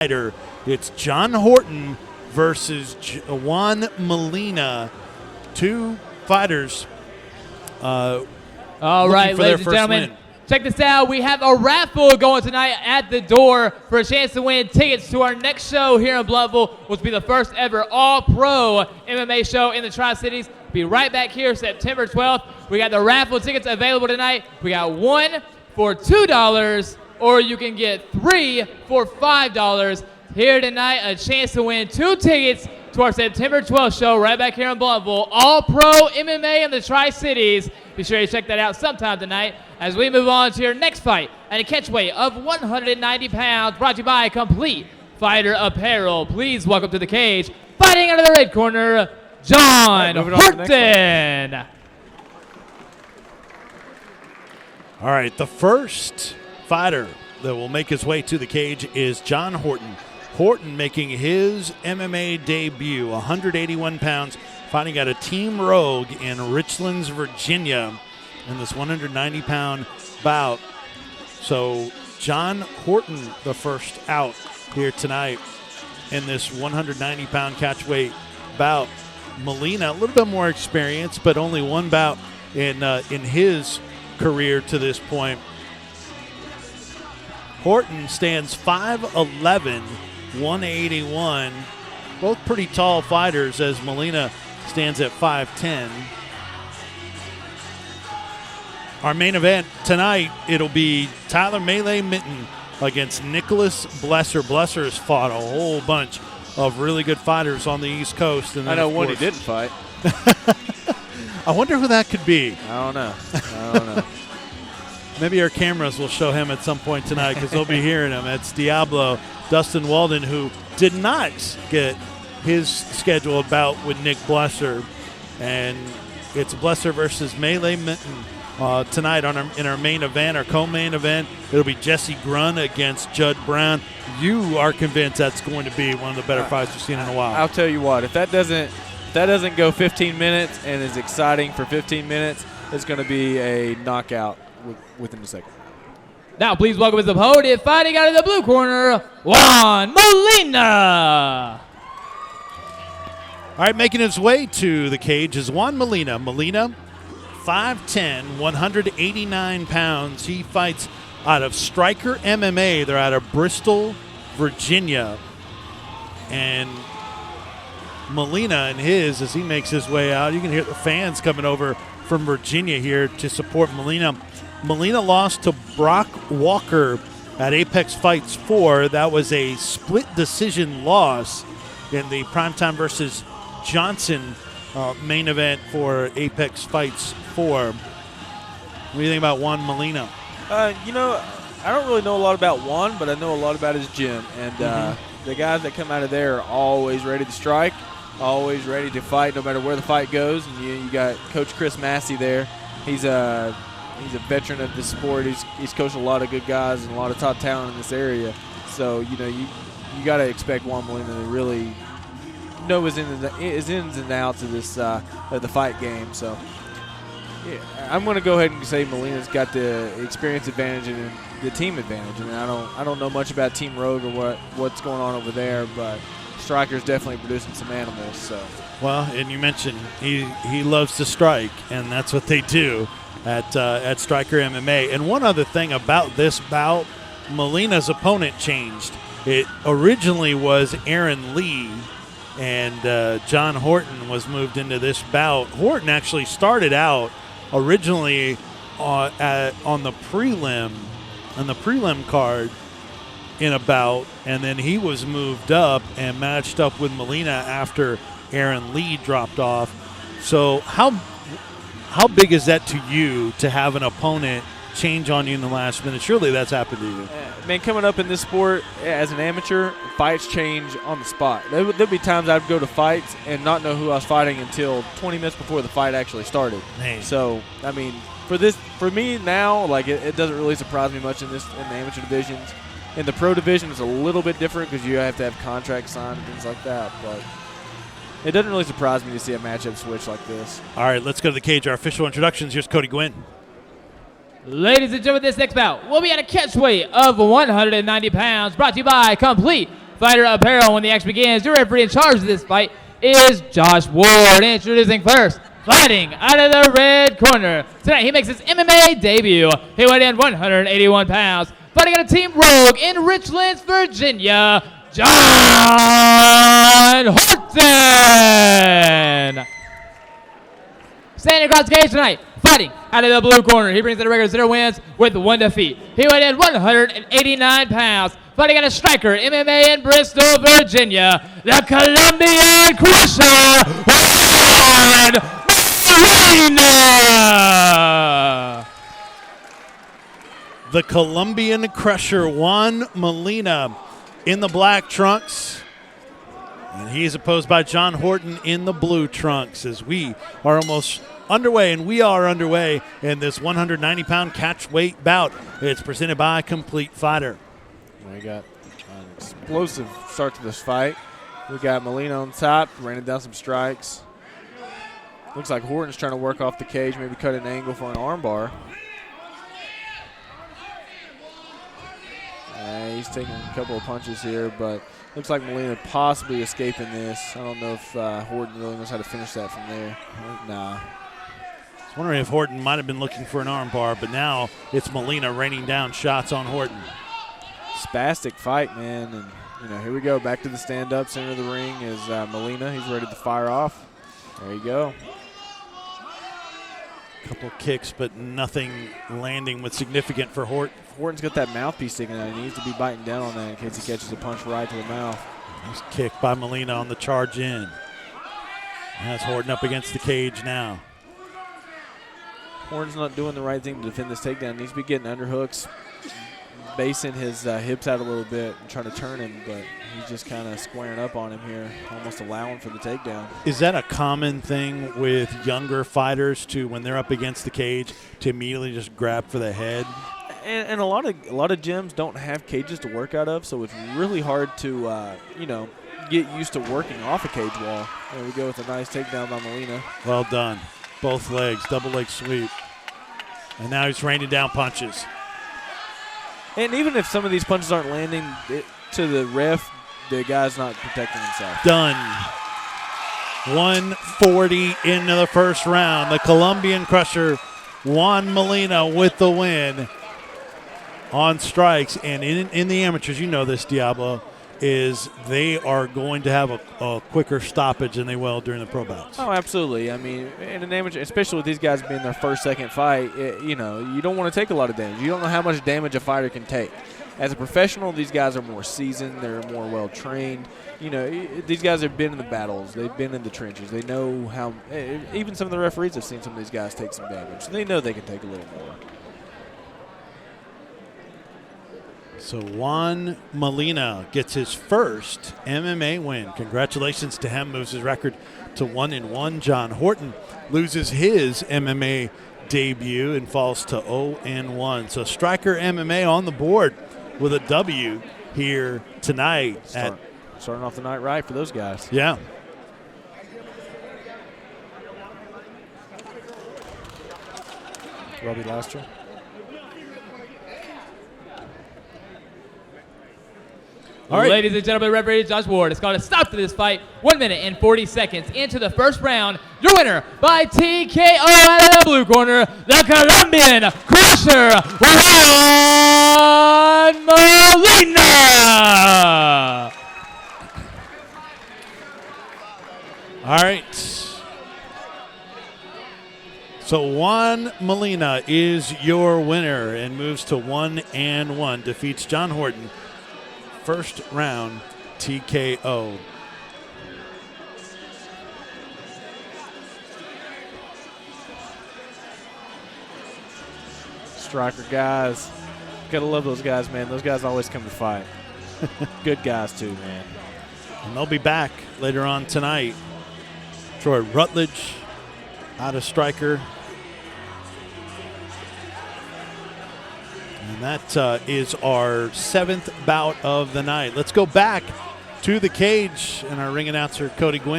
It's John Horton versus Juan Molina. Two fighters. All right, ladies and gentlemen, check this out. We have a raffle going tonight at the door for a chance to win tickets to our next show here in Bluffville, which will be the first ever all-pro MMA show in the Tri-Cities. Be right back here September 12th. We got the raffle tickets available tonight. We got one for $2, or you can get three for $5. Here tonight, a chance to win 2 tickets to our September 12th show right back here in Bluffville. All-pro MMA in the Tri-Cities. Be sure to check that out sometime tonight as we move on to your next fight at a catchweight of 190 pounds, brought to you by Complete Fighter Apparel. Please welcome to the cage, fighting out of the red corner, John Horton. All right, the first fighter that will make his way to the cage is John Horton. Horton making his MMA debut, 181 pounds, fighting at a Team Rogue in Richlands, Virginia, in this 190-pound bout. So John Horton, the first out here tonight in this 190-pound catchweight bout. Molina, a little bit more experience, but only one bout in his career to this point. Horton stands 5'11", 181. Both pretty tall fighters, as Molina stands at 5'10". Our main event tonight, it'll be Tyler Melee Mitten against Nicholas Blesser. Blesser has fought a whole bunch of really good fighters on the East Coast. And I know one he didn't fight. I wonder who that could be. I don't know. Maybe our cameras will show him at some point tonight because they'll be hearing him. It's Diablo, Dustin Walden, who did not get his scheduled bout with Nick Blesser. And it's Blesser versus Melee Mitten tonight in our main event, our co-main event. It'll be Jesse Grun against Judd Brown. You are convinced that's going to be one of the better fights you've seen in a while. I'll tell you what, if that doesn't go 15 minutes and is exciting for 15 minutes, it's going to be a knockout within a second. Now, please welcome his opponent, fighting out of the blue corner, Juan Molina. All right, making his way to the cage is Juan Molina. Molina, 5'10", 189 pounds. He fights out of Striker MMA. They're out of Bristol, Virginia. And Molina and as he makes his way out, you can hear the fans coming over from Virginia here to support Molina. Molina lost to Brock Walker at Apex Fights 4. That was a split decision loss in the Primetime versus Johnson main event for Apex Fights 4. What do you think about Juan Molina? I don't really know a lot about Juan, but I know a lot about his gym. And the guys that come out of there are always ready to strike, always ready to fight no matter where the fight goes. And you got Coach Chris Massey there. He's a veteran of the sport. He's coached a lot of good guys and a lot of top talent in this area. So, you got to expect Juan Molina to really know his ins and outs of this of the fight game. So, yeah, I'm going to go ahead and say Molina's got the experience advantage and the team advantage. I mean, I don't know much about Team Rogue or what's going on over there, but Striker's definitely producing some animals. So, well, and you mentioned he loves to strike, and that's what they do at Striker MMA. And one other thing about this bout, Molina's opponent changed. It originally was Aaron Lee, and John Horton was moved into this bout. Horton actually started out originally on the prelim card in a bout, and then he was moved up and matched up with Molina after Aaron Lee dropped off. So how big is that to you to have an opponent change on you in the last minute? Surely that's happened to you. Man, coming up in this sport as an amateur, fights change on the spot. There'll be times I'd go to fights and not know who I was fighting until 20 minutes before the fight actually started. Man. So, I mean, for me now, like it doesn't really surprise me much in the amateur divisions. In the pro division, it's a little bit different because you have to have contracts signed and things like that. But it doesn't really surprise me to see a matchup switch like this. All right, let's go to the cage. Our official introductions. Here's Cody Gwynn. Ladies and gentlemen, this next bout will be at a catchweight of 190 pounds, brought to you by Complete Fighter Apparel when the action begins. Your referee in charge of this fight is Josh Ward. Introducing first, fighting out of the red corner. Tonight he makes his MMA debut. He weighed in 181 pounds. Fighting out of Team Rogue in Richlands, Virginia, John Horton. Standing across the cage tonight, fighting out of the blue corner. He brings in a regular 0 wins with 1 defeat. He weighed in 189 pounds. Fighting out of Striker MMA in Bristol, Virginia, the Colombian Crusher, Juan Molina. The Colombian Crusher, Juan Molina, in the black trunks. And he is opposed by John Horton in the blue trunks, as we are almost underway, and we are underway in this 190-pound catch weight bout. It's presented by Complete Fighter. We got an explosive start to this fight. We got Molina on top, raining down some strikes. Looks like Horton's trying to work off the cage, maybe cut an angle for an armbar. He's taking a couple of punches here, but looks like Molina possibly escaping this. I don't know if Horton really knows how to finish that from there. Nah. I was wondering if Horton might have been looking for an armbar, but now it's Molina raining down shots on Horton. Spastic fight, man, and here we go. Back to the stand-up. Center of the ring is Molina. He's ready to fire off. There you go. Couple kicks, but nothing landing with significant for Horton. Horton's got that mouthpiece sticking out. He needs to be biting down on that in case he catches a punch right to the mouth. Nice kick by Molina on the charge in. Has Horton up against the cage now. Horton's not doing the right thing to defend this takedown. He needs to be getting underhooks, basing his hips out a little bit and trying to turn him, but he's just kind of squaring up on him here, almost allowing for the takedown. Is that a common thing with younger fighters to, when they're up against the cage, to immediately just grab for the head? And a lot of gyms don't have cages to work out of, so it's really hard to get used to working off a cage wall. There we go with a nice takedown by Molina. Well done. Both legs, double leg sweep. And now he's raining down punches. And even if some of these punches aren't landing to the ref, the guy's not protecting himself. Done. 140 into the first round. The Colombian Crusher, Juan Molina, with the win on strikes. And in the amateurs, you know this, Diablo, is they are going to have a quicker stoppage than they will during the pro bouts. Oh, absolutely. I mean, in an amateur, especially with these guys being their first, second fight, you don't want to take a lot of damage. You don't know how much damage a fighter can take. As a professional, these guys are more seasoned. They're more well-trained. These guys have been in the battles. They've been in the trenches. They know how – even some of the referees have seen some of these guys take some damage. So they know they can take a little more. So Juan Molina gets his first MMA win. Congratulations to him. Moves his record to 1-1. John Horton loses his MMA debut and falls to 0-1. So Striker MMA on the board with a W here tonight. Starting off the night right for those guys. Yeah. Robbie Laster. All right. Ladies and gentlemen, referee Josh Ward has called a stop to this fight. 1 minute and 40 seconds into the first round. Your winner by TKO out of the blue corner, the Colombian Crusher, Juan Molina. All right. So Juan Molina is your winner and moves to 1-1. Defeats John Horton. First round TKO. Striker guys. Gotta love those guys, man. Those guys always come to fight. Good guys, too, man. And they'll be back later on tonight. Troy Rutledge out of Striker. And that is our 7th bout of the night. Let's go back to the cage and our ring announcer, Cody Gwynn.